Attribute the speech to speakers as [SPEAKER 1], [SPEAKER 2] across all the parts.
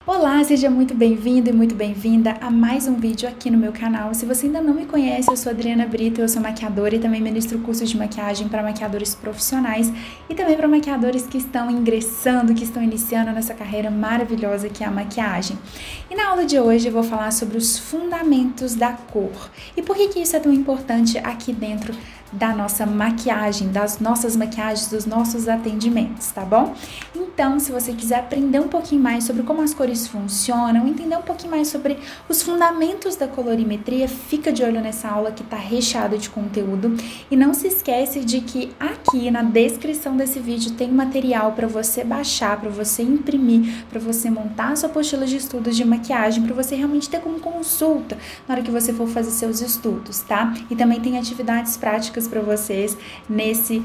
[SPEAKER 1] Olá, seja muito bem-vindo e muito bem-vinda a mais um vídeo aqui no meu canal. Se você ainda não me conhece, eu sou Adriana Brito, eu sou maquiadora e também ministro cursos de maquiagem para maquiadores profissionais e também para maquiadores que estão ingressando, que estão iniciando nessa carreira maravilhosa que é a maquiagem. E na aula de hoje eu vou falar sobre os fundamentos da cor e por que isso é tão importante aqui dentro da nossa maquiagem, das nossas maquiagens, dos nossos atendimentos, tá bom? Então, se você quiser aprender um pouquinho mais sobre como as cores funcionam, entender um pouquinho mais sobre os fundamentos da colorimetria, fica de olho nessa aula que tá recheada de conteúdo. E não se esquece de que aqui na descrição desse vídeo tem material para você baixar, para você imprimir, para você montar a sua apostila de estudos de maquiagem, para você realmente ter como consulta na hora que você for fazer seus estudos, tá? E também tem atividades práticas para vocês nesse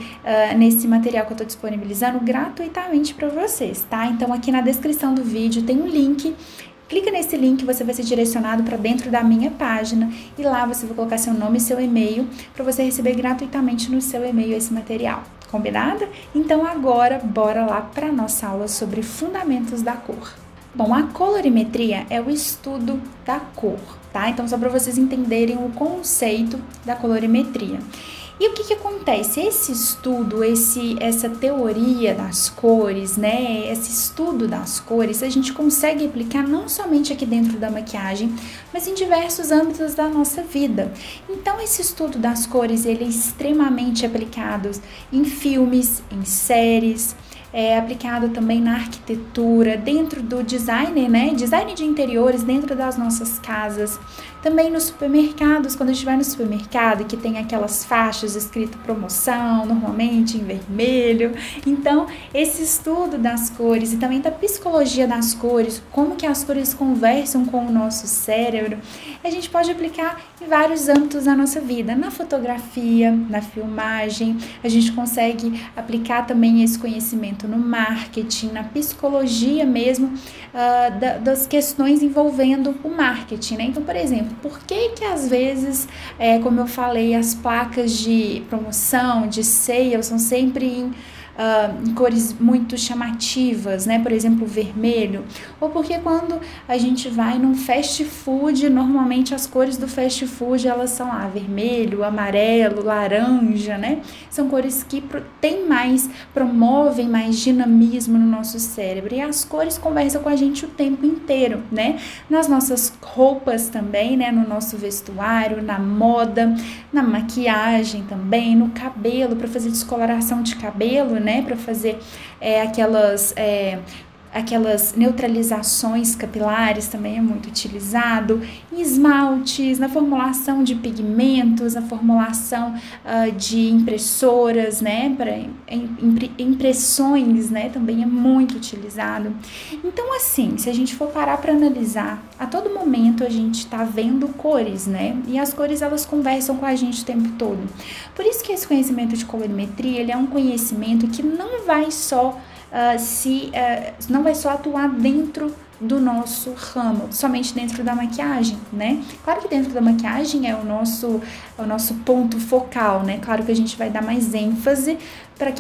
[SPEAKER 1] material que eu tô disponibilizando gratuitamente para vocês, tá? Então aqui na descrição do vídeo tem um link. Clica nesse link, você vai ser direcionado para dentro da minha página e lá você vai colocar seu nome e seu e-mail para você receber gratuitamente no seu e-mail esse material. Combinado? Então agora bora lá para nossa aula sobre fundamentos da cor. Bom, a colorimetria é o estudo da cor, tá? Então só para vocês entenderem o conceito da colorimetria. E o que acontece? Esse estudo, essa teoria das cores, né? Esse estudo das cores, a gente consegue aplicar não somente aqui dentro da maquiagem, mas em diversos âmbitos da nossa vida. Então, esse estudo das cores, ele é extremamente aplicado em filmes, em séries, é aplicado também na arquitetura, dentro do design, né? Design de interiores dentro das nossas casas. Também nos supermercados, quando a gente vai no supermercado que tem aquelas faixas escrito promoção, normalmente em vermelho. Então, esse estudo das cores e também da psicologia das cores, como que as cores conversam com o nosso cérebro, a gente pode aplicar em vários âmbitos da nossa vida. Na fotografia, na filmagem, a gente consegue aplicar também esse conhecimento no marketing, na psicologia mesmo, das questões envolvendo o marketing, né? Então, por exemplo, por que às vezes, como eu falei, as placas de promoção, de sale, são sempre em cores muito chamativas, né? Por exemplo, vermelho. Ou porque quando a gente vai num fast food, normalmente as cores do fast food, elas são vermelho, amarelo, laranja, né? São cores que promovem mais dinamismo no nosso cérebro. E as cores conversam com a gente o tempo inteiro, né? Nas nossas roupas também, né? No nosso vestuário, na moda, na maquiagem também, no cabelo, para fazer descoloração de cabelo, né? Para fazer aquelas neutralizações capilares também é muito utilizado, em esmaltes, na formulação de pigmentos, na formulação de impressoras, né, para impressões, né, também é muito utilizado. Então, assim, se a gente for parar para analisar, a todo momento a gente está vendo cores, né, e as cores elas conversam com a gente o tempo todo. Por isso que esse conhecimento de colorimetria, ele é um conhecimento que não vai só não vai só atuar dentro do nosso ramo, somente dentro da maquiagem, né? Claro que dentro da maquiagem é o nosso ponto focal, né? Claro que a gente vai dar mais ênfase para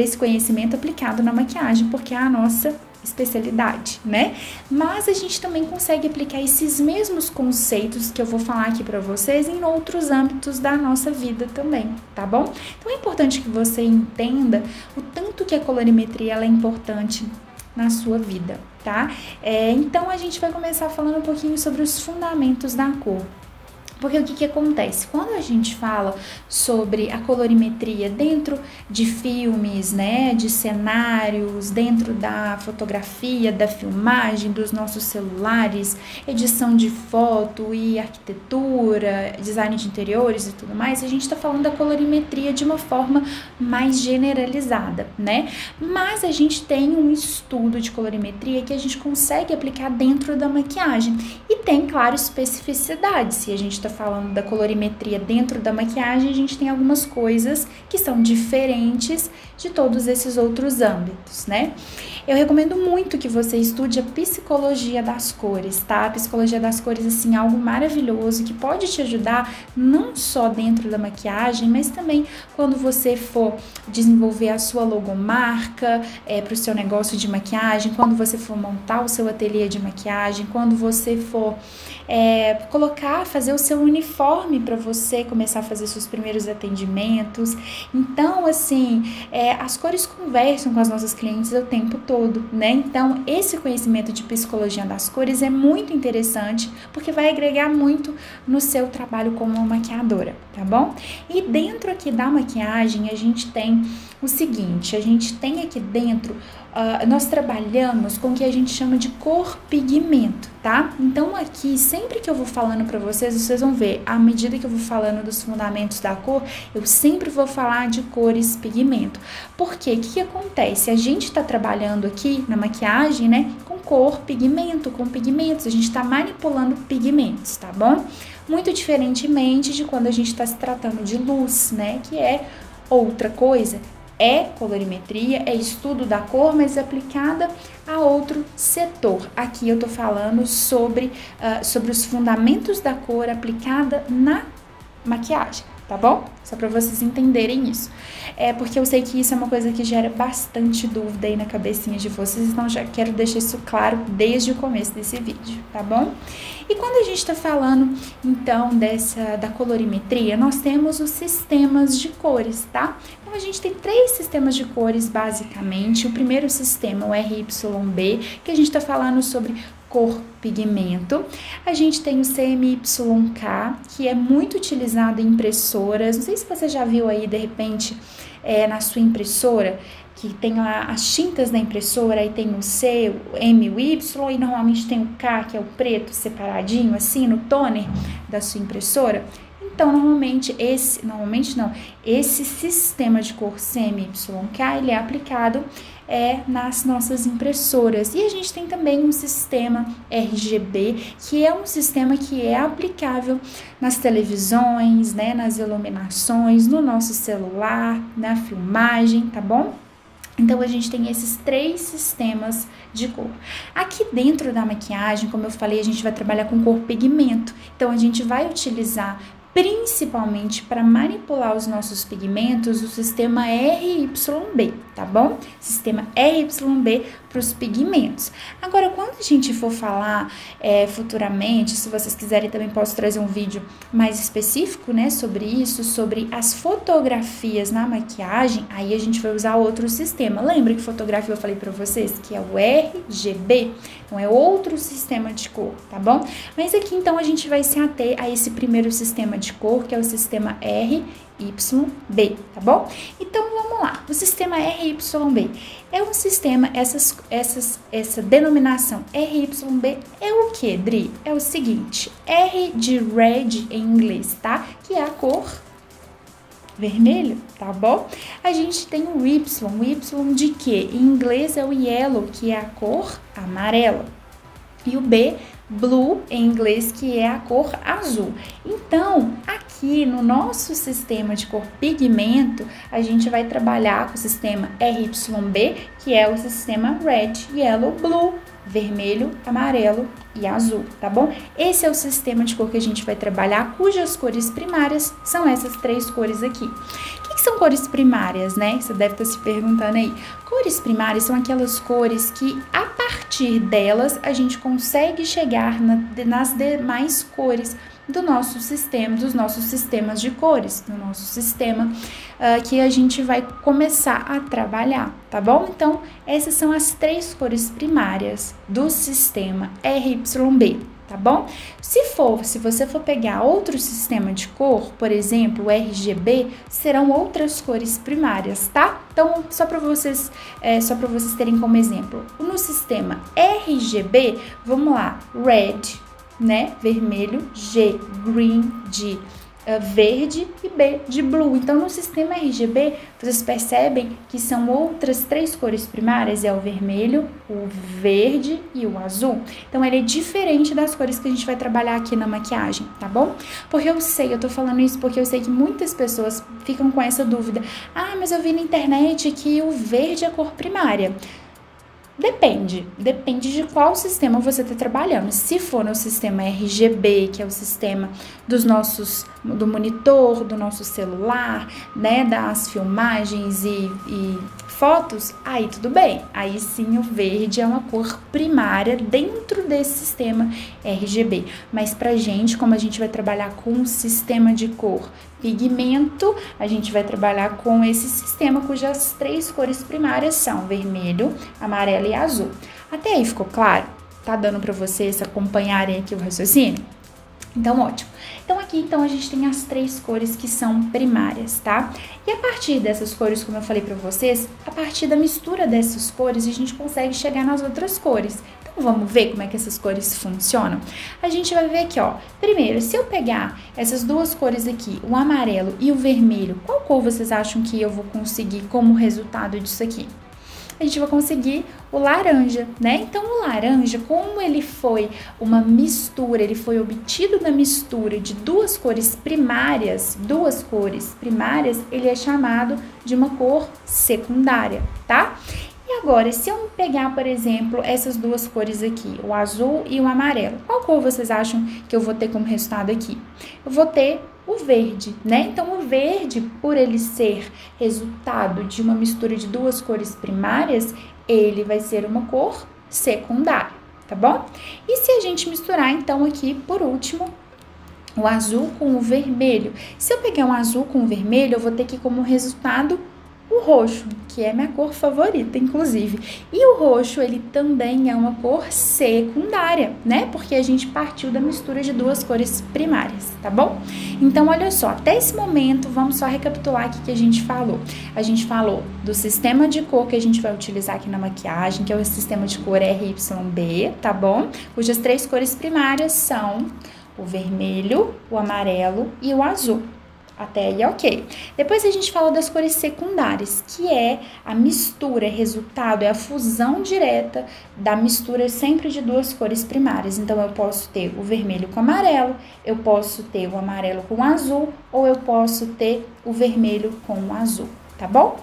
[SPEAKER 1] esse conhecimento aplicado na maquiagem, porque é a nossa especialidade, né? Mas a gente também consegue aplicar esses mesmos conceitos que eu vou falar aqui para vocês em outros âmbitos da nossa vida também, tá bom? Então é importante que você entenda o tanto que a colorimetria ela é importante na sua vida, tá? Então a gente vai começar falando um pouquinho sobre os fundamentos da cor. Porque o que acontece? Quando a gente fala sobre a colorimetria dentro de filmes, né, de cenários, dentro da fotografia, da filmagem, dos nossos celulares, edição de foto e arquitetura, design de interiores e tudo mais, a gente está falando da colorimetria de uma forma mais generalizada, né? Mas a gente tem um estudo de colorimetria que a gente consegue aplicar dentro da maquiagem. E tem, claro, especificidade. Se a gente está falando da colorimetria dentro da maquiagem, a gente tem algumas coisas que são diferentes de todos esses outros âmbitos, né? Eu recomendo muito que você estude a psicologia das cores, tá? A psicologia das cores, assim, é algo maravilhoso que pode te ajudar não só dentro da maquiagem, mas também quando você for desenvolver a sua logomarca para o seu negócio de maquiagem, quando você for montar o seu ateliê de maquiagem, quando você for fazer o seu uniforme para você começar a fazer seus primeiros atendimentos. Então, assim, as cores conversam com as nossas clientes o tempo todo, né? Então, esse conhecimento de psicologia das cores é muito interessante, porque vai agregar muito no seu trabalho como maquiadora, tá bom? E dentro aqui da maquiagem, a gente tem o seguinte, a gente tem aqui dentro, nós trabalhamos com o que a gente chama de cor pigmento, tá? Então aqui, sempre que eu vou falando pra vocês, vocês vão ver, à medida que eu vou falando dos fundamentos da cor, eu sempre vou falar de cores pigmento. Por quê? O que acontece? A gente tá trabalhando aqui na maquiagem, né, com cor pigmento, com pigmentos, a gente tá manipulando pigmentos, tá bom? Muito diferentemente de quando a gente tá se tratando de luz, né, que é outra coisa. É colorimetria, é estudo da cor, mas aplicada a outro setor. Aqui eu tô falando sobre os fundamentos da cor aplicada na maquiagem, tá bom? Só para vocês entenderem isso. Porque eu sei que isso é uma coisa que gera bastante dúvida aí na cabecinha de vocês, então já quero deixar isso claro desde o começo desse vídeo, tá bom? E quando a gente tá falando, então, da colorimetria, nós temos os sistemas de cores, tá? Então, a gente tem 3 sistemas de cores, basicamente. O primeiro sistema, o RYB, que a gente tá falando sobre cor pigmento. A gente tem o CMYK, que é muito utilizado em impressoras. Não sei se você já viu aí, de repente, na sua impressora, que tem lá as tintas da impressora, aí tem o C, o M, o Y, e normalmente tem o K, que é o preto, separadinho, assim, no toner da sua impressora. Então, esse sistema de cor CMYK, ele é aplicado nas nossas impressoras. E a gente tem também um sistema RGB, que é um sistema que é aplicável nas televisões, né, nas iluminações, no nosso celular, na filmagem, tá bom? Então, a gente tem esses 3 sistemas de cor. Aqui dentro da maquiagem, como eu falei, a gente vai trabalhar com cor pigmento. Então, a gente vai utilizar principalmente para manipular os nossos pigmentos, o sistema RYB, tá bom? Sistema RYB para os pigmentos. Agora, quando a gente for falar futuramente, se vocês quiserem também posso trazer um vídeo mais específico, né, sobre isso, sobre as fotografias na maquiagem, aí a gente vai usar outro sistema. Lembra que fotografia eu falei para vocês que é o RGB? Então, é outro sistema de cor, tá bom? Mas aqui, então, a gente vai se ater a esse primeiro sistema de cor, que é o sistema RYB, tá bom? Então, vamos lá. O sistema RYB é um sistema, essa denominação RYB é o que, Dri? É o seguinte, R de red em inglês, tá? Que é a cor vermelho, tá bom? A gente tem o Y de quê? Em inglês é o yellow, que é a cor amarela. E o B, blue, em inglês, que é a cor azul. Então, aqui no nosso sistema de cor pigmento, a gente vai trabalhar com o sistema RYB, que é o sistema red, yellow, blue, vermelho, amarelo e azul, tá bom? Esse é o sistema de cor que a gente vai trabalhar, cujas cores primárias são essas 3 cores aqui. O que são cores primárias, né? Você deve estar se perguntando aí. Cores primárias são aquelas cores que, a partir delas, a gente consegue chegar nas demais cores do nosso sistema, dos nossos sistemas de cores, do nosso sistema que a gente vai começar a trabalhar, tá bom? Então, essas são as 3 cores primárias do sistema RYB, tá bom? Se você for pegar outro sistema de cor, por exemplo, o RGB, serão outras cores primárias, tá? Então, só para vocês terem como exemplo, no sistema RGB, vamos lá, red, né, vermelho, G, green, de verde e B de blue. Então, no sistema RGB, vocês percebem que são outras 3 cores primárias, é o vermelho, o verde e o azul. Então, ele é diferente das cores que a gente vai trabalhar aqui na maquiagem, tá bom? Porque eu tô falando isso porque eu sei que muitas pessoas ficam com essa dúvida. Ah, mas eu vi na internet que o verde é cor primária. Depende de qual sistema você está trabalhando. Se for no sistema RGB, que é o sistema do monitor, do nosso celular, né, das filmagens e fotos, aí tudo bem. Aí sim o verde é uma cor primária dentro desse sistema RGB. Mas pra gente, como a gente vai trabalhar com um sistema de cor pigmento, a gente vai trabalhar com esse sistema cujas 3 cores primárias são vermelho, amarelo e azul. Até aí ficou claro? Tá dando para vocês acompanharem aqui o raciocínio? Então, ótimo. Então, aqui, a gente tem as 3 cores que são primárias, tá? E a partir dessas cores, como eu falei pra vocês, a partir da mistura dessas cores, a gente consegue chegar nas outras cores. Então, vamos ver como é que essas cores funcionam? A gente vai ver aqui, ó. Primeiro, se eu pegar essas 2 cores aqui, o amarelo e o vermelho, qual cor vocês acham que eu vou conseguir como resultado disso aqui? A gente vai conseguir o laranja, né? Então, o laranja, como ele foi uma mistura, ele foi obtido da mistura de 2 cores primárias, ele é chamado de uma cor secundária, tá? E agora, se eu pegar, por exemplo, essas 2 cores aqui, o azul e o amarelo, qual cor vocês acham que eu vou ter como resultado aqui? Eu vou ter o verde, né? Então, o verde, por ele ser resultado de uma mistura de 2 cores primárias, ele vai ser uma cor secundária, tá bom? E se a gente misturar, então, aqui, por último, o azul com o vermelho. Se eu pegar um azul com o vermelho, eu vou ter aqui como resultado o roxo, que é minha cor favorita, inclusive. E o roxo, ele também é uma cor secundária, né? Porque a gente partiu da mistura de 2 cores primárias, tá bom? Então, olha só, até esse momento, vamos só recapitular aqui que a gente falou. A gente falou do sistema de cor que a gente vai utilizar aqui na maquiagem, que é o sistema de cor RYB, tá bom? Cujas 3 cores primárias são o vermelho, o amarelo e o azul. Até aí, ok. Depois a gente fala das cores secundárias, que é a mistura, resultado, é a fusão direta da mistura sempre de 2 cores primárias. Então, eu posso ter o vermelho com amarelo, eu posso ter o amarelo com azul, ou eu posso ter o vermelho com o azul, tá bom?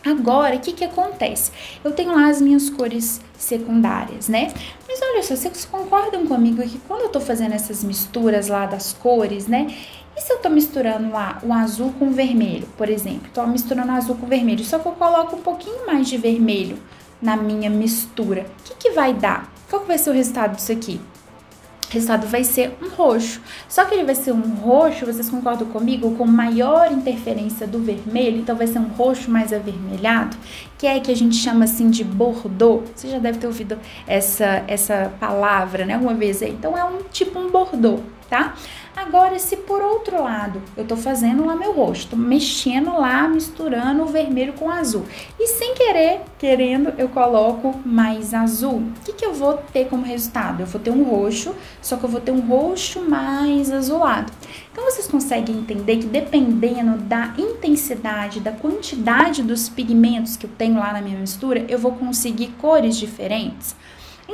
[SPEAKER 1] Agora, o que acontece? Eu tenho lá as minhas cores secundárias, né? Mas olha só, vocês concordam comigo que quando eu tô fazendo essas misturas lá das cores, né? E se eu tô misturando lá o azul com o vermelho, por exemplo? Tô misturando azul com vermelho, só que eu coloco um pouquinho mais de vermelho na minha mistura. O que vai dar? Qual que vai ser o resultado disso aqui? O resultado vai ser um roxo. Só que ele vai ser um roxo, vocês concordam comigo, com maior interferência do vermelho, então vai ser um roxo mais avermelhado, que é que a gente chama assim de bordeaux. Você já deve ter ouvido essa palavra, né, alguma vez aí. Então é um bordeaux, tá? Agora, se por outro lado, eu tô fazendo lá meu rosto, tô mexendo lá, misturando o vermelho com o azul. E sem querendo, eu coloco mais azul. O que eu vou ter como resultado? Eu vou ter um roxo, só que eu vou ter um roxo mais azulado. Então, vocês conseguem entender que dependendo da intensidade, da quantidade dos pigmentos que eu tenho lá na minha mistura, eu vou conseguir cores diferentes?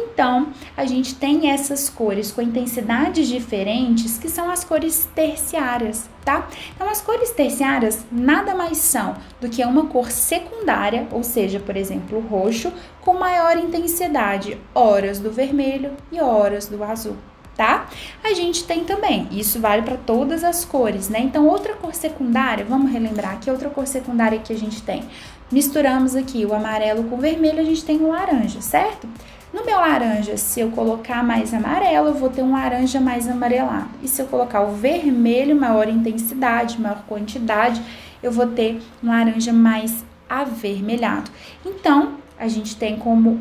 [SPEAKER 1] Então, a gente tem essas cores com intensidades diferentes, que são as cores terciárias, tá? Então, as cores terciárias nada mais são do que uma cor secundária, ou seja, por exemplo, o roxo, com maior intensidade, horas do vermelho e horas do azul, tá? A gente tem também, isso vale para todas as cores, né? Então, outra cor secundária, vamos relembrar aqui, outra cor secundária que a gente tem. Misturamos aqui o amarelo com o vermelho, a gente tem o laranja, certo? No meu laranja, se eu colocar mais amarelo, eu vou ter um laranja mais amarelado. E se eu colocar o vermelho, maior intensidade, maior quantidade, eu vou ter um laranja mais avermelhado. Então, a gente tem como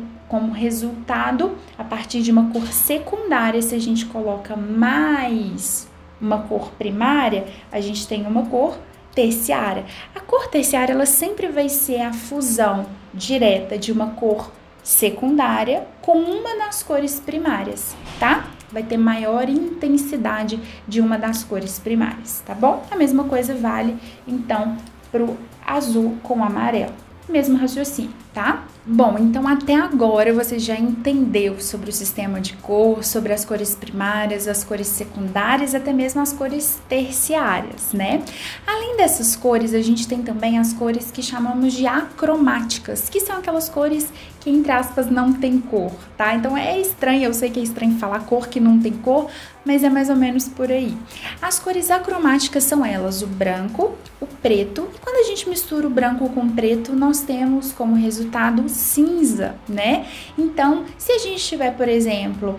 [SPEAKER 1] resultado, a partir de uma cor secundária, se a gente coloca mais uma cor primária, a gente tem uma cor terciária. A cor terciária, ela sempre vai ser a fusão direta de uma cor secundária com uma das cores primárias, tá? vai ter maior intensidade de uma das cores primárias, tá bom? A mesma coisa vale, então, pro azul com amarelo. Mesmo raciocínio, tá? Bom, então até agora você já entendeu sobre o sistema de cor, sobre as cores primárias, as cores secundárias, até mesmo as cores terciárias, né? Além dessas cores, a gente tem também as cores que chamamos de acromáticas, que são aquelas cores que, entre aspas, não tem cor, tá? Então é estranho, eu sei que é estranho falar cor que não tem cor, mas é mais ou menos por aí. As cores acromáticas são elas, o branco, o preto, e quando a gente mistura o branco com o preto, nós temos como resultado cinza, né? Então, se a gente tiver, por exemplo,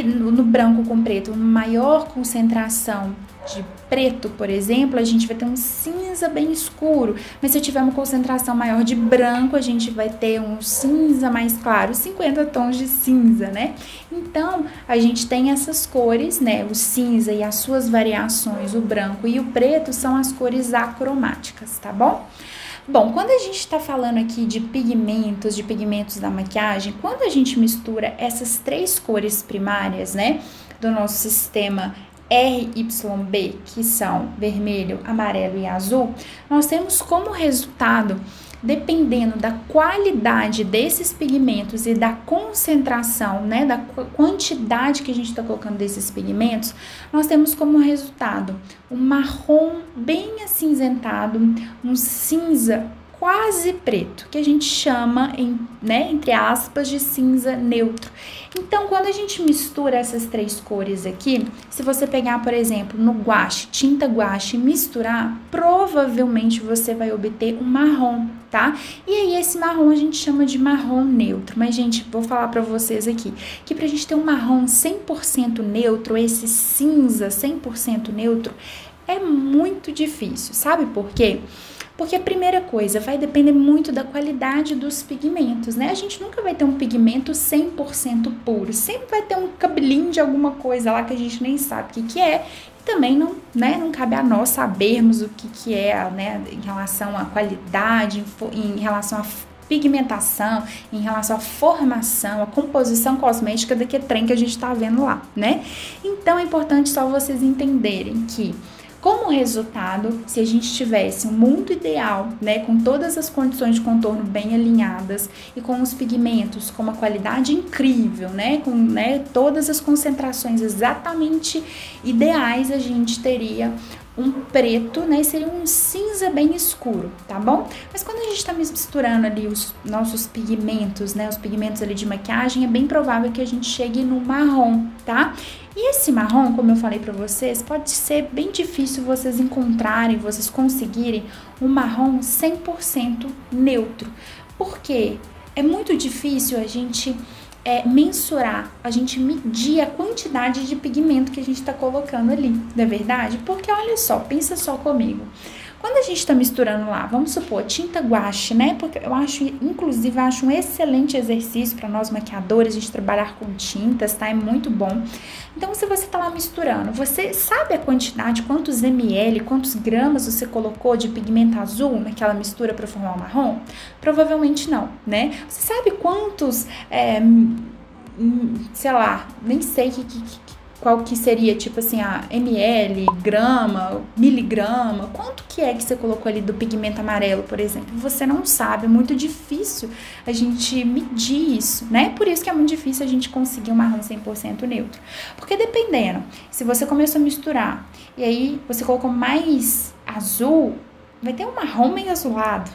[SPEAKER 1] no branco com preto, maior concentração de preto, por exemplo, a gente vai ter um cinza bem escuro, mas se eu tiver uma concentração maior de branco, a gente vai ter um cinza mais claro, 50 tons de cinza, né? Então, a gente tem essas cores, né? O cinza e as suas variações, o branco e o preto, são as cores acromáticas, tá bom? Bom, quando a gente está falando aqui de pigmentos da maquiagem, quando a gente mistura essas três cores primárias, né, do nosso sistema RYB, que são vermelho, amarelo e azul, nós temos como resultado, dependendo da qualidade desses pigmentos e da concentração, né, da quantidade que a gente está colocando desses pigmentos, nós temos como resultado um marrom bem acinzentado, um cinza quase preto, que a gente chama, entre aspas, de cinza neutro. Então, quando a gente mistura essas três cores aqui, se você pegar, por exemplo, no guache, tinta guache e misturar, provavelmente você vai obter um marrom, tá? E aí, esse marrom a gente chama de marrom neutro. Mas, gente, vou falar pra vocês aqui, que pra gente ter um marrom 100% neutro, esse cinza 100% neutro, é muito difícil. Sabe por quê? Porque a primeira coisa, vai depender muito da qualidade dos pigmentos, né? A gente nunca vai ter um pigmento 100% puro, sempre vai ter um cabelinho de alguma coisa lá que a gente nem sabe o que é. E também não cabe a nós sabermos o que é, né, em relação à qualidade, em relação à pigmentação, em relação à formação, à composição cosmética daquele trem que a gente tá vendo lá, né? Então é importante só vocês entenderem que, como resultado, se a gente tivesse um mundo ideal, né, com todas as condições de contorno bem alinhadas e com os pigmentos com uma qualidade incrível, né, com, né, todas as concentrações exatamente ideais, a gente teria um preto, né, seria um cinza bem escuro, tá bom? Mas quando a gente tá misturando ali os nossos pigmentos, né, os pigmentos ali de maquiagem, é bem provável que a gente chegue no marrom, tá? E esse marrom, como eu falei pra vocês, pode ser bem difícil vocês encontrarem, vocês conseguirem um marrom 100% neutro. Por quê? É muito difícil a gente mensurar, a gente medir a quantidade de pigmento que a gente tá colocando ali, não é verdade? Porque olha só, pensa só comigo. Quando a gente tá misturando lá, vamos supor, tinta guache, né? Porque eu acho, inclusive, um excelente exercício para nós maquiadores, a gente trabalhar com tintas, tá? É muito bom. Então, se você tá lá misturando, você sabe a quantidade, quantos ml, quantos gramas você colocou de pigmento azul naquela mistura para formar o marrom? Provavelmente não, né? Você sabe quantos, sei lá, nem sei qual que seria, tipo assim, a ml, grama, miligrama, quanto que é que você colocou ali do pigmento amarelo, por exemplo? Você não sabe, é muito difícil a gente medir isso, né? Por isso que é muito difícil a gente conseguir um marrom 100% neutro. Porque dependendo, se você começou a misturar e aí você colocou mais azul, vai ter um marrom meio azulado.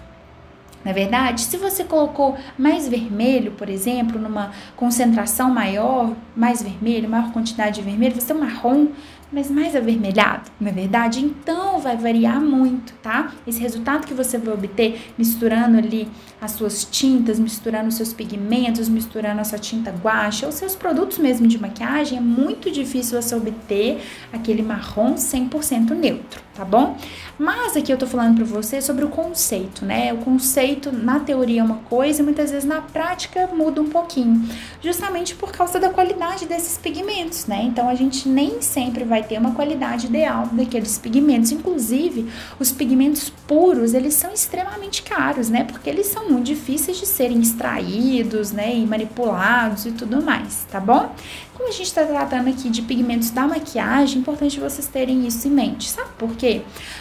[SPEAKER 1] Na verdade, se você colocou mais vermelho, por exemplo, numa concentração maior, mais vermelho, maior quantidade de vermelho, você tem um marrom, mas mais avermelhado, na verdade? Então, vai variar muito, tá? Esse resultado que você vai obter misturando ali as suas tintas, misturando os seus pigmentos, misturando a sua tinta guache, ou seus produtos mesmo de maquiagem, é muito difícil você obter aquele marrom 100% neutro, tá bom? Mas aqui eu tô falando pra você sobre o conceito, né? O conceito na teoria é uma coisa e muitas vezes na prática muda um pouquinho, justamente por causa da qualidade desses pigmentos, né? Então a gente nem sempre vai ter uma qualidade ideal daqueles pigmentos. Inclusive, os pigmentos puros, eles são extremamente caros, né? Porque eles são muito difíceis de serem extraídos, né? E manipulados e tudo mais, tá bom? Como a a gente está tratando aqui de pigmentos da maquiagem, é importante vocês terem isso em mente. Sabe por quê?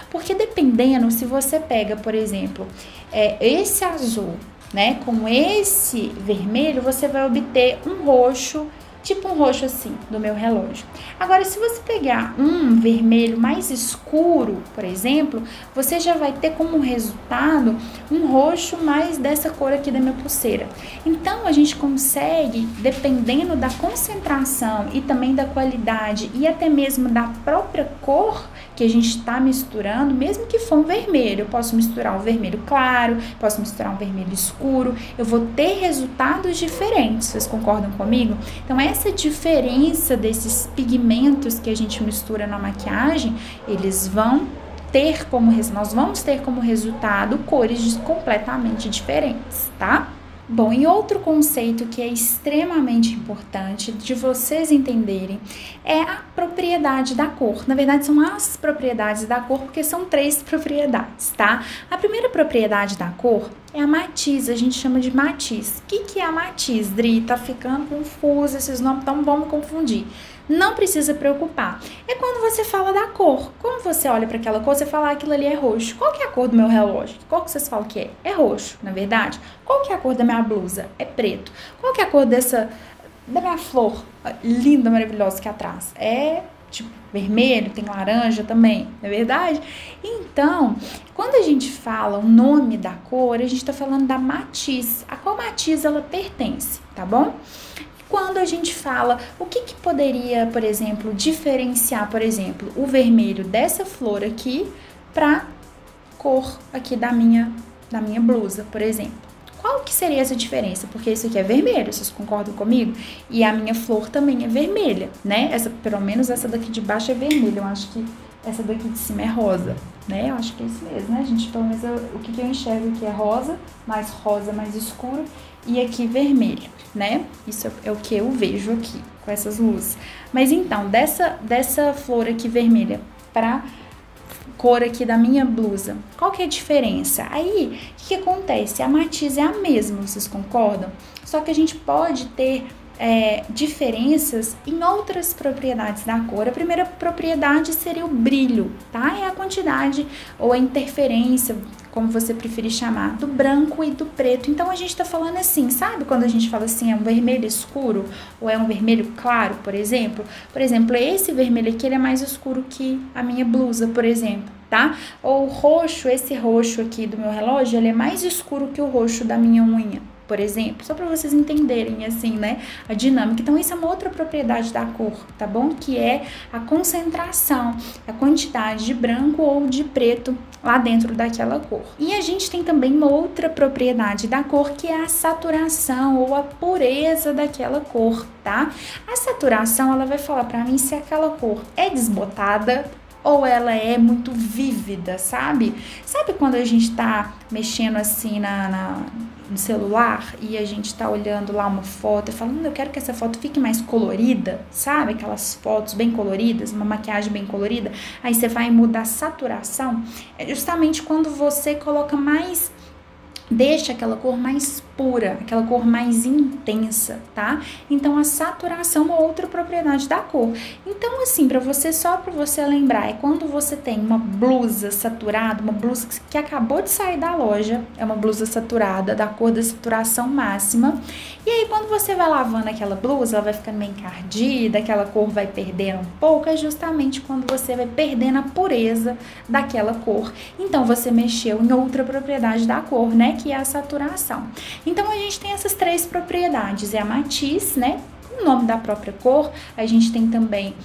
[SPEAKER 1] Porque dependendo, se você pega, por exemplo, esse azul, né, com esse vermelho, você vai obter um roxo, tipo um roxo assim, do meu relógio. Agora, se você pegar um vermelho mais escuro, por exemplo, você já vai ter como resultado um roxo mais dessa cor aqui da minha pulseira. Então, a gente consegue, dependendo da concentração e também da qualidade e até mesmo da própria cor que a gente está misturando, mesmo que for um vermelho, eu posso misturar um vermelho claro, posso misturar um vermelho escuro, eu vou ter resultados diferentes, vocês concordam comigo? Então, essa diferença desses pigmentos que a gente mistura na maquiagem, eles vão ter como, nós vamos ter como resultado cores completamente diferentes, tá? Bom, e outro conceito que é extremamente importante de vocês entenderem é a propriedade da cor. Na verdade, são as propriedades da cor, porque são 3 propriedades, tá? A primeira propriedade da cor é a matiz, a gente chama de matiz. O que é a matiz, Dri? Tá ficando confuso esses nomes, então vamos confundir. Não precisa preocupar. É quando você fala da cor. Quando você olha para aquela cor, você fala aquilo ali é roxo. Qual que é a cor do meu relógio? Qual que vocês falam que é? É roxo, na verdade. Qual que é a cor da minha blusa? É preto. Qual que é a cor da minha flor linda, maravilhosa aqui atrás? É tipo vermelho, tem laranja também, não é verdade? Então, quando a gente fala o nome da cor, a gente tá falando da matiz. A qual matiz ela pertence, tá bom? Quando a gente fala, o que poderia, por exemplo, diferenciar, por exemplo, o vermelho dessa flor aqui para cor aqui da minha blusa, por exemplo. Qual que seria essa diferença? Porque isso aqui é vermelho, vocês concordam comigo? E a minha flor também é vermelha, né? Pelo menos essa daqui de baixo é vermelha, eu acho que essa daqui de cima é rosa, né? Eu acho que é isso mesmo, né, gente? Pelo menos o que eu enxergo aqui é rosa mais escuro, e aqui vermelho, né? Isso é o que eu vejo aqui, com essas luzes. Mas então, dessa flor aqui vermelha pra cor aqui da minha blusa, qual que é a diferença? Aí, o que acontece? A matiz é a mesma, vocês concordam? Só que a gente pode ter diferenças em outras propriedades da cor. A primeira propriedade seria o brilho, tá? É a quantidade ou a interferência, como você preferir chamar, do branco e do preto. Então, a gente tá falando assim, sabe? Quando a gente fala assim, é um vermelho escuro ou é um vermelho claro, por exemplo. Por exemplo, esse vermelho aqui, ele é mais escuro que a minha blusa, por exemplo, tá? Ou o roxo, esse roxo aqui do meu relógio, ele é mais escuro que o roxo da minha unha, por exemplo, só para vocês entenderem, assim, né, a dinâmica. Então, isso é uma outra propriedade da cor, tá bom? Que é a concentração, a quantidade de branco ou de preto lá dentro daquela cor. E a gente tem também uma outra propriedade da cor, que é a saturação ou a pureza daquela cor, tá? A saturação, ela vai falar para mim se aquela cor é desbotada ou ela é muito vívida, sabe? Sabe quando a gente tá mexendo assim no celular e a gente tá olhando lá uma foto e falando, eu quero que essa foto fique mais colorida, sabe? Aquelas fotos bem coloridas, uma maquiagem bem colorida. Aí você vai mudar a saturação. É justamente quando você coloca mais, deixa aquela cor mais pura, aquela cor mais intensa, tá? Então, a saturação é uma outra propriedade da cor. Então, assim, só pra você lembrar, é quando você tem uma blusa saturada, uma blusa que acabou de sair da loja, é uma blusa saturada, da cor da saturação máxima, e aí quando você vai lavando aquela blusa, ela vai ficando meio encardida, aquela cor vai perdendo um pouco, é justamente quando você vai perdendo a pureza daquela cor. Então, você mexeu em outra propriedade da cor, né? Que é a saturação. Então, a gente tem essas 3 propriedades, é a matiz, né, o nome da própria cor, a gente tem também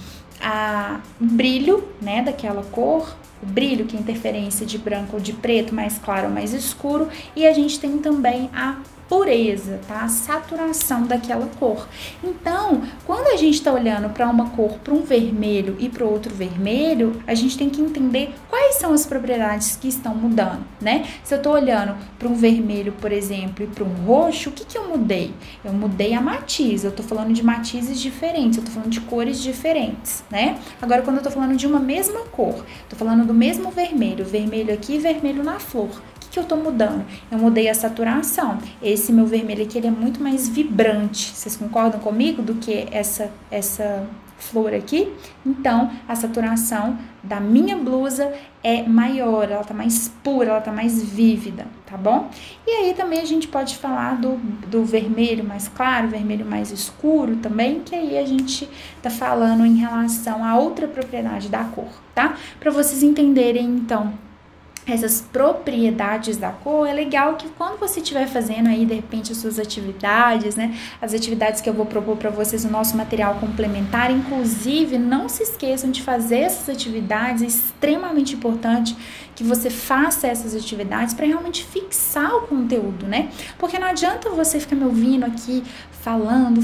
[SPEAKER 1] o brilho, né, daquela cor, o brilho que é interferência de branco ou de preto, mais claro ou mais escuro, e a gente tem também a pureza, tá? A saturação daquela cor. Então, quando a gente tá olhando para uma cor, para um vermelho e para outro vermelho, a gente tem que entender quais são as propriedades que estão mudando, né? Se eu tô olhando para um vermelho, por exemplo, e para um roxo, o que eu mudei? Eu mudei a matiz, eu tô falando de matizes diferentes, eu tô falando de cores diferentes, né? Agora, quando eu tô falando de uma mesma cor, tô falando do mesmo vermelho, vermelho aqui e vermelho na flor, o que que eu tô mudando? Eu mudei a saturação. Esse meu vermelho aqui, ele é muito mais vibrante. Vocês concordam comigo do que essa flor aqui? Então, a saturação da minha blusa é maior, ela tá mais pura, ela tá mais vívida, tá bom? E aí também a gente pode falar do vermelho mais claro, vermelho mais escuro também, que aí a gente tá falando em relação a outra propriedade da cor, tá? Para vocês entenderem, então, essas propriedades da cor, é legal que quando você estiver fazendo aí, de repente, as suas atividades, né, as atividades que eu vou propor para vocês no nosso material complementar, inclusive, não se esqueçam de fazer essas atividades, é extremamente importante que você faça essas atividades para realmente fixar o conteúdo, né, porque não adianta você ficar me ouvindo aqui falando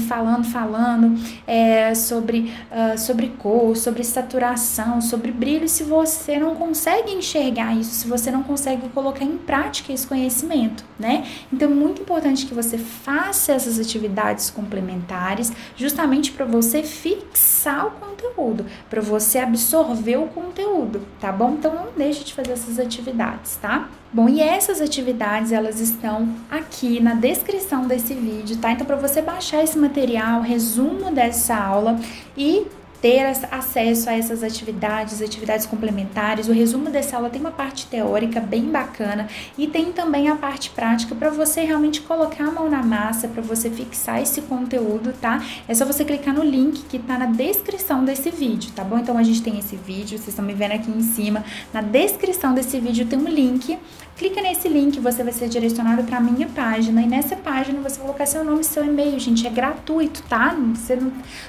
[SPEAKER 1] sobre cor, sobre saturação, sobre brilho, se você não consegue enxergar isso, se você não consegue colocar em prática esse conhecimento, né? Então, é muito importante que você faça essas atividades complementares, justamente para você fixar o conteúdo, para você absorver o conteúdo, tá bom? Então, não deixe de fazer essas atividades, tá? Bom, e essas atividades, elas estão aqui na descrição desse vídeo, tá? Então, para você baixar esse material, resumo dessa aula e ter acesso a essas atividades complementares. O resumo dessa aula tem uma parte teórica bem bacana e tem também a parte prática para você realmente colocar a mão na massa, para você fixar esse conteúdo, tá? É só você clicar no link que tá na descrição desse vídeo, tá bom? Então, a gente tem esse vídeo, vocês estão me vendo aqui em cima. Na descrição desse vídeo tem um link. Clica nesse link, você vai ser direcionado para a minha página, e nessa página você vai colocar seu nome e seu e-mail, gente, é gratuito, tá? Você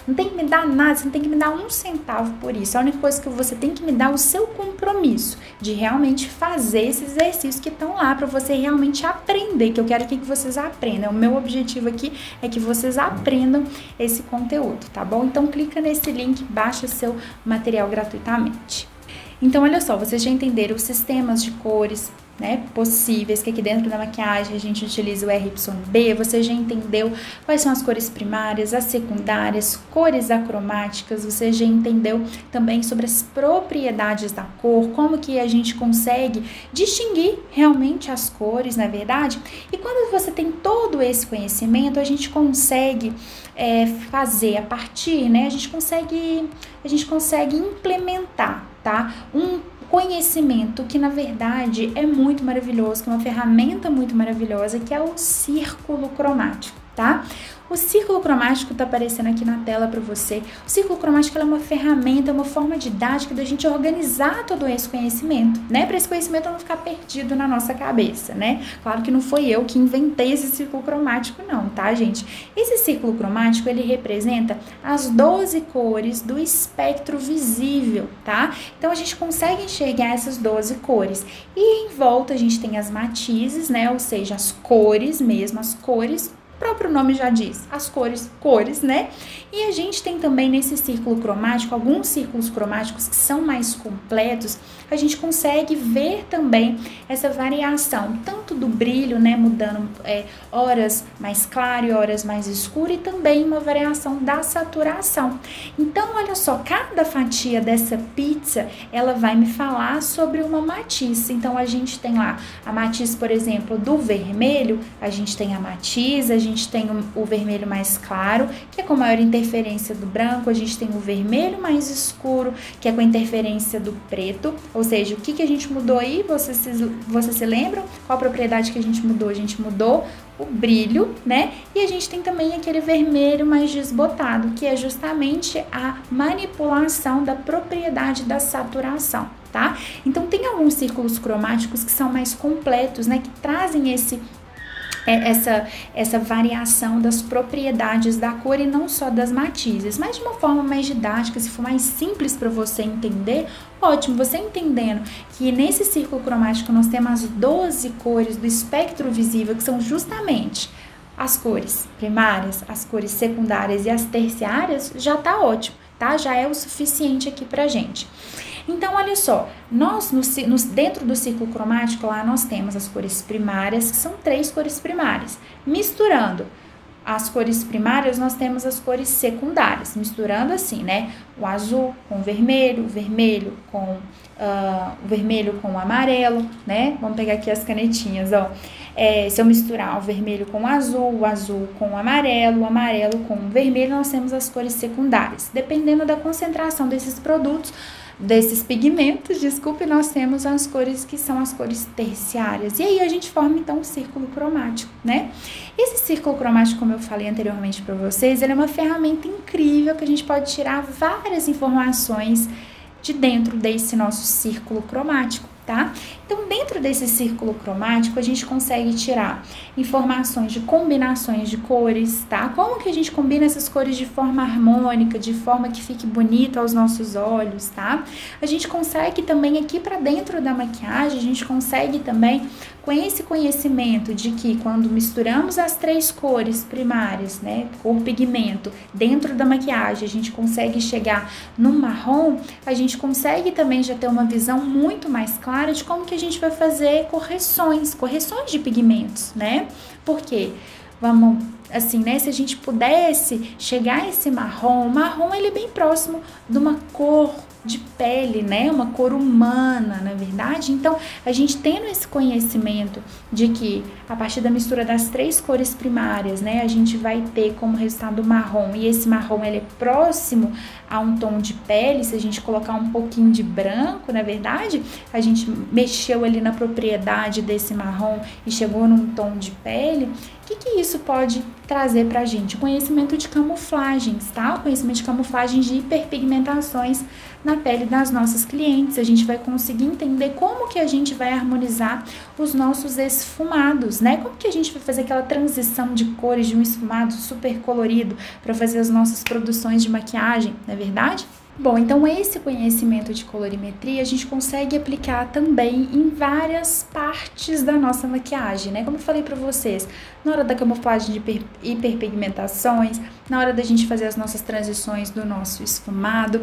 [SPEAKER 1] não tem que me dar nada, você não tem que me dar um centavo por isso. A única coisa que você tem que me dar é o seu compromisso de realmente fazer esses exercícios que estão lá para você realmente aprender, que eu quero que vocês aprendam. O meu objetivo aqui é que vocês aprendam esse conteúdo, tá bom? Então, clica nesse link, baixa seu material gratuitamente. Então, olha só, vocês já entenderam os sistemas de cores, né, possíveis, que aqui dentro da maquiagem a gente utiliza o RYB, você já entendeu quais são as cores primárias, as secundárias, cores acromáticas, você já entendeu também sobre as propriedades da cor, como que a gente consegue distinguir realmente as cores, na verdade, e quando você tem todo esse conhecimento, a gente consegue fazer a partir, né, a gente consegue implementar, tá, um conhecimento que na verdade é muito maravilhoso, que é uma ferramenta muito maravilhosa, que é o círculo cromático, tá? O círculo cromático tá aparecendo aqui na tela para você. O círculo cromático é uma ferramenta, é uma forma didática da gente organizar todo esse conhecimento, né? Para esse conhecimento não ficar perdido na nossa cabeça, né? Claro que não foi eu que inventei esse círculo cromático não, tá, gente? Esse círculo cromático, ele representa as 12 cores do espectro visível, tá? Então, a gente consegue enxergar essas 12 cores. E em volta a gente tem as matizes, né? Ou seja, as cores mesmo, as cores. O próprio nome já diz, as cores, né? E a gente tem também nesse círculo cromático, alguns círculos cromáticos que são mais completos, a gente consegue ver também essa variação, tanto do brilho, né, mudando horas mais claro e horas mais escuro, e também uma variação da saturação. Então, olha só, cada fatia dessa pizza, ela vai me falar sobre uma matiz. Então, a gente tem lá a matiz, por exemplo, do vermelho, a gente tem a matiz, a gente tem o vermelho mais claro, que é com maior interferência do branco, a gente tem o vermelho mais escuro, que é com interferência do preto, ou seja, o que a gente mudou aí? Vocês se lembram? Qual a propriedade que a gente mudou? A gente mudou o brilho, né? E a gente tem também aquele vermelho mais desbotado, que é justamente a manipulação da propriedade da saturação, tá? Então, tem alguns círculos cromáticos que são mais completos, né? Que trazem essa variação das propriedades da cor e não só das matizes, mas de uma forma mais didática, se for mais simples para você entender, ótimo. Você entendendo que nesse círculo cromático nós temos as 12 cores do espectro visível, que são justamente as cores primárias, as cores secundárias e as terciárias, já tá ótimo, tá? Já é o suficiente aqui pra gente. Então, olha só, nós dentro do círculo cromático lá nós temos as cores primárias, que são 3 cores primárias. Misturando as cores primárias, nós temos as cores secundárias, misturando assim, né? O azul com o vermelho com o vermelho com o amarelo, né? Vamos pegar aqui as canetinhas, ó. Se eu misturar o vermelho com o azul com o amarelo com o vermelho, nós temos as cores secundárias. Dependendo da concentração desses produtos, desses pigmentos, desculpe, nós temos as cores que são as cores terciárias. E aí a gente forma então um círculo cromático, né? Esse círculo cromático, como eu falei anteriormente para vocês, ele é uma ferramenta incrível que a gente pode tirar várias informações de dentro desse nosso círculo cromático, tá? Então, dentro desse círculo cromático, a gente consegue tirar informações de combinações de cores, tá? Como que a gente combina essas cores de forma harmônica, de forma que fique bonito aos nossos olhos, tá? A gente consegue também aqui para dentro da maquiagem, a gente consegue também com esse conhecimento de que quando misturamos as 3 cores primárias, né, cor pigmento, dentro da maquiagem, a gente consegue chegar no marrom, a gente consegue também já ter uma visão muito mais clara de como que a gente vai fazer correções de pigmentos, né? Porque vamos assim, né, se a gente pudesse chegar a esse marrom, o marrom ele é bem próximo de uma cor de pele, né, uma cor humana, na verdade. Então, a gente tendo esse conhecimento de que a partir da mistura das 3 cores primárias, né, a gente vai ter como resultado o marrom, e esse marrom ele é próximo a um tom de pele. Se a gente colocar um pouquinho de branco, na verdade, a gente mexeu ali na propriedade desse marrom e chegou num tom de pele. O que isso pode trazer pra gente? Conhecimento de camuflagens, tá? Conhecimento de camuflagens de hiperpigmentações na pele das nossas clientes. A gente vai conseguir entender como que a gente vai harmonizar os nossos esfumados, né? Como que a gente vai fazer aquela transição de cores de um esfumado super colorido para fazer as nossas produções de maquiagem, não é verdade? Bom, então esse conhecimento de colorimetria a gente consegue aplicar também em várias partes da nossa maquiagem, né? Como eu falei pra vocês, na hora da camuflagem de hiperpigmentações, na hora da gente fazer as nossas transições do nosso esfumado.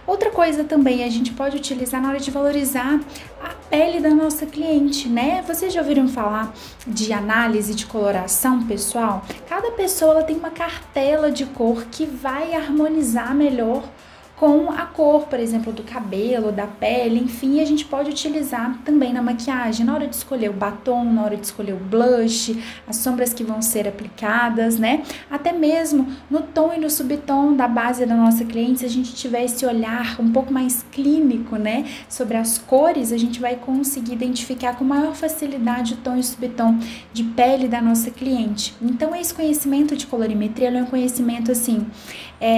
[SPEAKER 1] Outra coisa também a gente pode utilizar na hora de valorizar a pele da nossa cliente, né? Vocês já ouviram falar de análise de coloração pessoal? Cada pessoa ela tem uma cartela de cor que vai harmonizar melhor com a cor, por exemplo, do cabelo, da pele, enfim, a gente pode utilizar também na maquiagem, na hora de escolher o batom, na hora de escolher o blush, as sombras que vão ser aplicadas, né? Até mesmo no tom e no subtom da base da nossa cliente, se a gente tiver esse olhar um pouco mais clínico, né, sobre as cores, a gente vai conseguir identificar com maior facilidade o tom e o subtom de pele da nossa cliente. Então, esse conhecimento de colorimetria é um conhecimento, assim,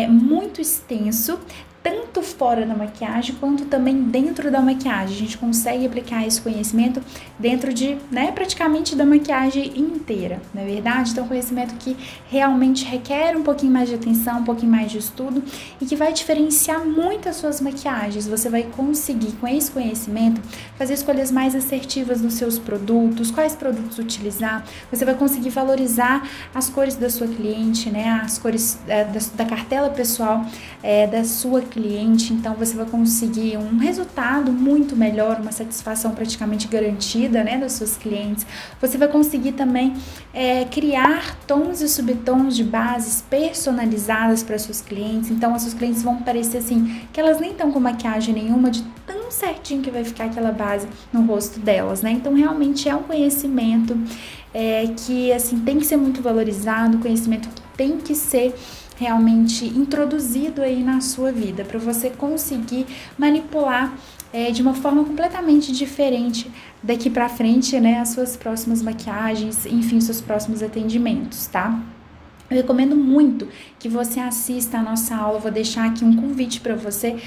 [SPEAKER 1] muito extenso, tanto fora da maquiagem quanto também dentro da maquiagem. A gente consegue aplicar esse conhecimento dentro de, né, praticamente da maquiagem inteira, não é verdade? Então, conhecimento que realmente requer um pouquinho mais de atenção, um pouquinho mais de estudo e que vai diferenciar muito as suas maquiagens. Você vai conseguir, com esse conhecimento, fazer escolhas mais assertivas dos seus produtos, quais produtos utilizar. Você vai conseguir valorizar as cores da sua cliente, né, as cores da cartela pessoal da sua cliente. Então você vai conseguir um resultado muito melhor, uma satisfação praticamente garantida, né, das suas clientes. Você vai conseguir também criar tons e subtons de bases personalizadas para suas clientes. Então as suas clientes vão parecer assim que elas nem estão com maquiagem nenhuma, de tão certinho que vai ficar aquela base no rosto delas, né? Então realmente é um conhecimento que assim tem que ser muito valorizado, conhecimento que tem que ser realmente introduzido aí na sua vida, para você conseguir manipular de uma forma completamente diferente daqui para frente, né, as suas próximas maquiagens, enfim, seus próximos atendimentos, tá? Eu recomendo muito que você assista a nossa aula. Eu vou deixar aqui um convite para você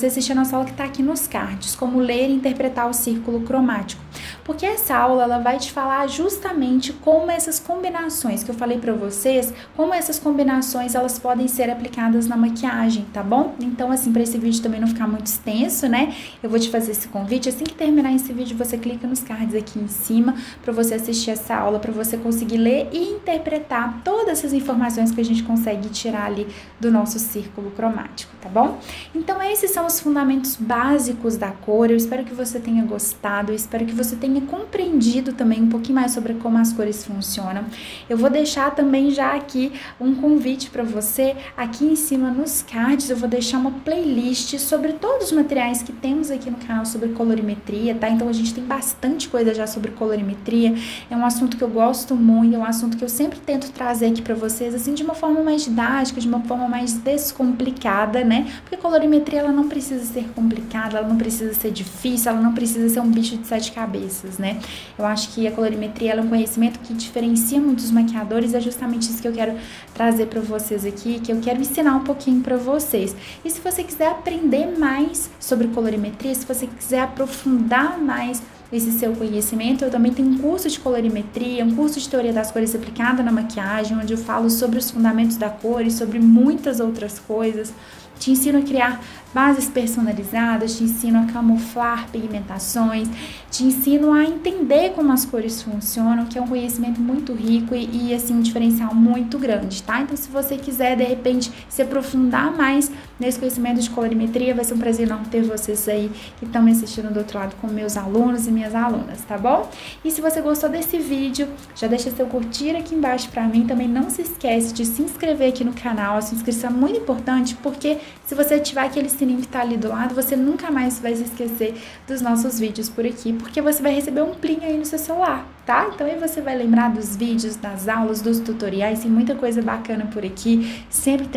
[SPEAKER 1] assistir a nossa aula que está aqui nos cards, como ler e interpretar o círculo cromático. Porque essa aula ela vai te falar justamente como essas combinações que eu falei para vocês, como essas combinações elas podem ser aplicadas na maquiagem, tá bom? Então, assim, para esse vídeo também não ficar muito extenso, né? Eu vou te fazer esse convite. Assim que terminar esse vídeo, você clica nos cards aqui em cima para você assistir essa aula, para você conseguir ler e interpretar todas essas informações que a gente consegue tirar ali do nosso círculo cromático, tá bom? Então, esses são os fundamentos básicos da cor. Eu espero que você tenha gostado, eu espero que você você tenha compreendido também um pouquinho mais sobre como as cores funcionam. Eu vou deixar também já aqui um convite para você, aqui em cima nos cards eu vou deixar uma playlist sobre todos os materiais que temos aqui no canal sobre colorimetria, tá? Então a gente tem bastante coisa já sobre colorimetria, é um assunto que eu gosto muito, é um assunto que eu sempre tento trazer aqui para vocês, assim, de uma forma mais didática, de uma forma mais descomplicada, né? Porque colorimetria, ela não precisa ser complicada, ela não precisa ser difícil, ela não precisa ser um bicho de 7 cabeças, né? Eu acho que a colorimetria, ela é um conhecimento que diferencia muitos maquiadores, é justamente isso que eu quero trazer para vocês aqui, que eu quero ensinar um pouquinho para vocês. E se você quiser aprender mais sobre colorimetria, se você quiser aprofundar mais esse seu conhecimento, eu também tenho um curso de colorimetria, um curso de teoria das cores aplicada na maquiagem, onde eu falo sobre os fundamentos da cor e sobre muitas outras coisas. Te ensino a criar bases personalizadas, te ensino a camuflar pigmentações, te ensino a entender como as cores funcionam, que é um conhecimento muito rico e assim, um diferencial muito grande, tá? Então, se você quiser, de repente, se aprofundar mais nesse conhecimento de colorimetria, vai ser um prazer enorme ter vocês aí que estão me assistindo do outro lado com meus alunos e minhas alunas, tá bom? E se você gostou desse vídeo, já deixa seu curtir aqui embaixo pra mim, também não se esquece de se inscrever aqui no canal, a sua inscrição é muito importante, porque se você ativar aquele sininho que tá ali do lado, você nunca mais vai se esquecer dos nossos vídeos por aqui, porque você vai receber um plim aí no seu celular, tá? Então aí você vai lembrar dos vídeos, das aulas, dos tutoriais, tem muita coisa bacana por aqui, sempre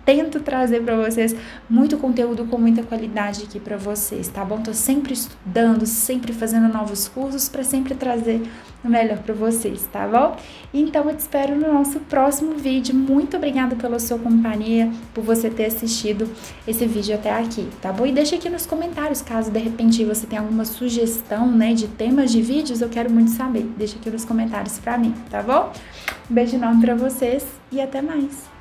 [SPEAKER 1] tento trazer pra vocês muito conteúdo com muita qualidade aqui pra vocês, tá bom? Tô sempre estudando, sempre fazendo novos cursos pra sempre trazer o melhor pra vocês, tá bom? Então eu te espero no nosso próximo vídeo. Muito obrigada pela sua companhia, por você ter assistido esse vídeo até aqui, tá bom? E deixa aqui nos comentários, caso de repente você tenha alguma sugestão, né, de temas de vídeos, eu quero muito saber. Deixa aqui nos comentários pra mim, tá bom? Um beijo enorme pra vocês e até mais!